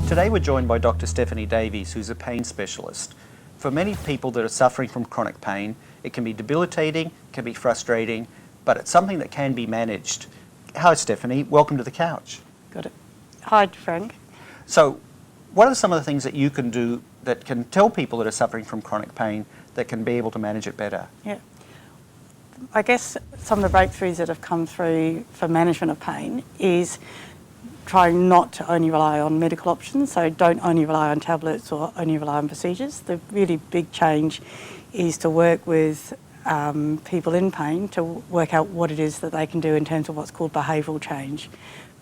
Today we're joined by Dr. Stephanie Davies, who's a pain specialist. For many people that are suffering from chronic pain, it can be debilitating, can be frustrating, but it's something that can be managed. Hi Stephanie, welcome to the couch. Got it. Hi Frank. So what are some of the things that you can do that can tell people that are suffering from chronic pain that can be able to manage it better? Yeah. I guess some of the breakthroughs that have come through for management of pain is trying not to only rely on medical options, so don't only rely on tablets or only rely on procedures. The really big change is to work with people in pain to work out what it is that they can do in terms of what's called behavioural change.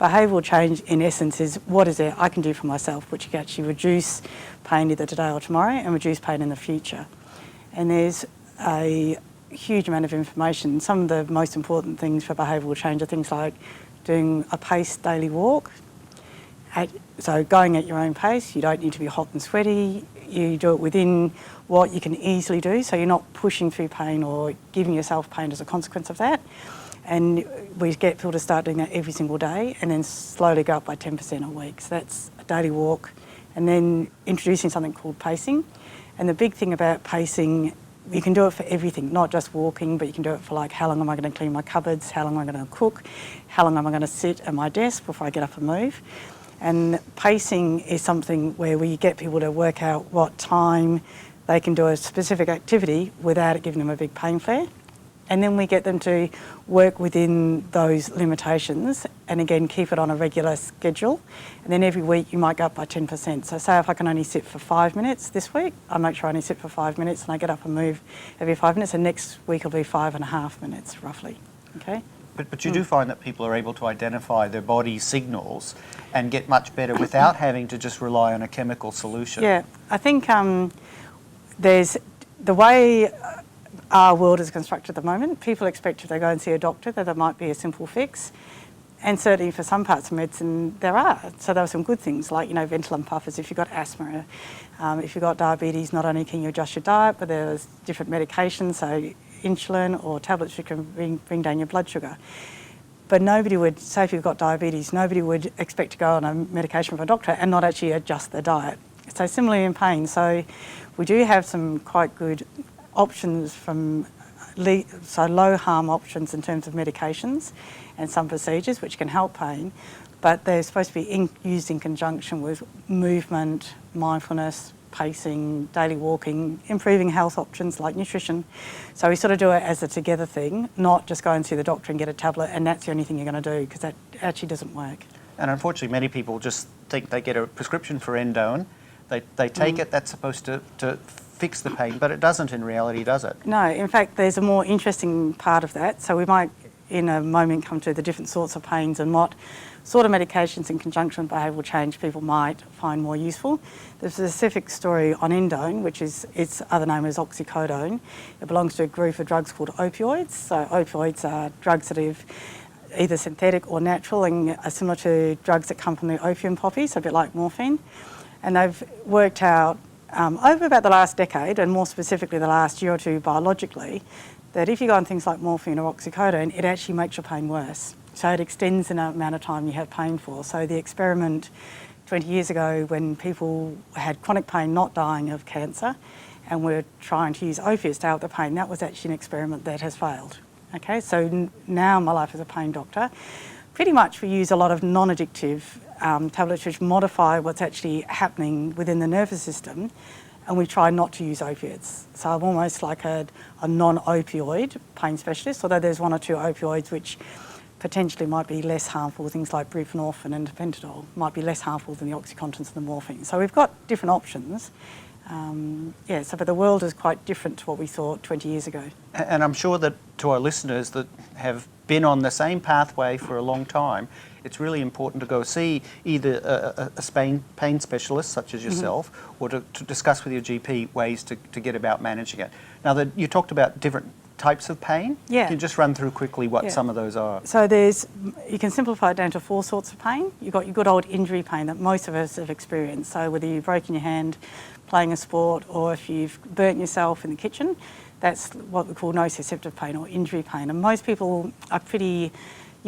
Behavioural change in essence is what is it I can do for myself which can actually reduce pain either today or tomorrow and reduce pain in the future. And there's a huge amount of information. Some of the most important things for behavioural change are things like doing a paced daily walk. So going at your own pace, you don't need to be hot and sweaty, you do it within what you can easily do, so you're not pushing through pain or giving yourself pain as a consequence of that. And we get people to start doing that every single day and then slowly go up by 10% a week. So that's a daily walk, and then introducing something called pacing. And the big thing about pacing, you can do it for everything, not just walking, but you can do it for like how long am I going to clean my cupboards, how long am I going to cook, how long am I going to sit at my desk before I get up and move. And pacing is something where we get people to work out what time they can do a specific activity without it giving them a big pain flare. And then we get them to work within those limitations and again keep it on a regular schedule. And then every week you might go up by 10%. So say if I can only sit for 5 minutes this week, I make sure I only sit for 5 minutes and I get up and move every 5 minutes, and next week will be 5.5 minutes roughly. Okay? But you do find that people are able to identify their body's signals and get much better without having to just rely on a chemical solution. Yeah, I think there's the way our world is constructed at the moment, people expect if they go and see a doctor that there might be a simple fix. And certainly for some parts of medicine there are. So there are some good things like, Ventolin puffers if you've got asthma. If you've got diabetes, not only can you adjust your diet, but there's different medications, so insulin or tablets which can bring down your blood sugar. But nobody would, say if you've got diabetes, nobody would expect to go on a medication from a doctor and not actually adjust their diet. So similarly in pain, so we do have some quite good options from low harm options in terms of medications and some procedures which can help pain, but they're supposed to be used in conjunction with movement, mindfulness, pacing, daily walking, improving health options like nutrition. So we sort of do it as a together thing, not just go and see the doctor and get a tablet and that's the only thing you're going to do, because that actually doesn't work. And unfortunately many people just think they get a prescription for endone, they take it, that's supposed to fix the pain, but it doesn't in reality, does it? No, in fact there's a more interesting part of that. So we might in a moment come to the different sorts of pains and what sort of medications in conjunction with behavioural change people might find more useful. There's a specific story on endone, which is its other name is oxycodone. It belongs to a group of drugs called opioids. So opioids are drugs that are either synthetic or natural and are similar to drugs that come from the opium poppy, so a bit like morphine. And they've worked out over about the last decade, and more specifically the last year or two biologically, that if you go on things like morphine or oxycodone, it actually makes your pain worse. So it extends the amount of time you have pain for. So the experiment 20 years ago when people had chronic pain not dying of cancer and were trying to use opiates to help the pain, that was actually an experiment that has failed. Okay, so now in my life as a pain doctor, pretty much we use a lot of non-addictive tablets which modify what's actually happening within the nervous system, and we try not to use opiates. So I'm almost like a non-opioid pain specialist, although there's one or two opioids which potentially might be less harmful, things like buprenorphine and tapentadol might be less harmful than the OxyContins and the morphine. So we've got different options. But the world is quite different to what we thought 20 years ago. And I'm sure that to our listeners that have been on the same pathway for a long time, it's really important to go see either a pain specialist such as yourself, or to discuss with your GP ways to get about managing it. Now, you talked about different types of pain. Yeah. Can you just run through quickly what some of those are? So you can simplify it down to 4 sorts of pain. You've got your good old injury pain that most of us have experienced. So whether you've broken your hand playing a sport or if you've burnt yourself in the kitchen, that's what we call nociceptive pain or injury pain. And most people are pretty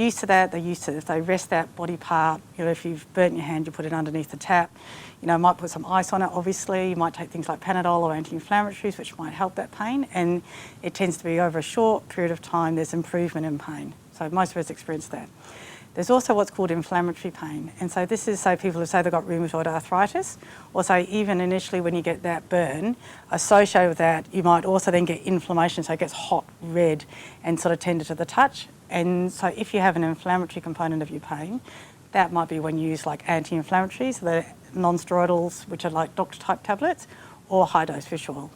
used to that, they're used to if they rest that body part, if you've burnt your hand, you put it underneath the tap. Might put some ice on it, obviously. You might take things like Panadol or anti-inflammatories, which might help that pain. And it tends to be over a short period of time, there's improvement in pain. So most of us experience that. There's also what's called inflammatory pain. And so this is, say, people who say they've got rheumatoid arthritis, or say even initially when you get that burn, associated with that, you might also then get inflammation, so it gets hot, red, and sort of tender to the touch. And so if you have an inflammatory component of your pain, that might be when you use like anti-inflammatories, the non-steroidals, which are like doctor-type tablets, or high-dose fish oil.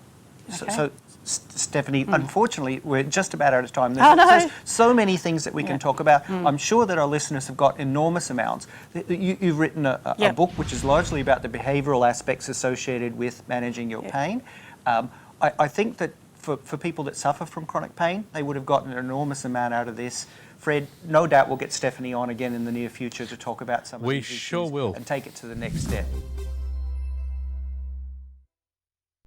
Okay? So Stephanie, unfortunately, we're just about out of time. Oh, no. There's so many things that we can talk about. I'm sure that our listeners have got enormous amounts. You've written a book which is largely about the behavioural aspects associated with managing your pain. I think that for people that suffer from chronic pain, they would have gotten an enormous amount out of this. Fred, no doubt we'll get Stephanie on again in the near future to talk about some of these issues We sure will. and take it to the next step.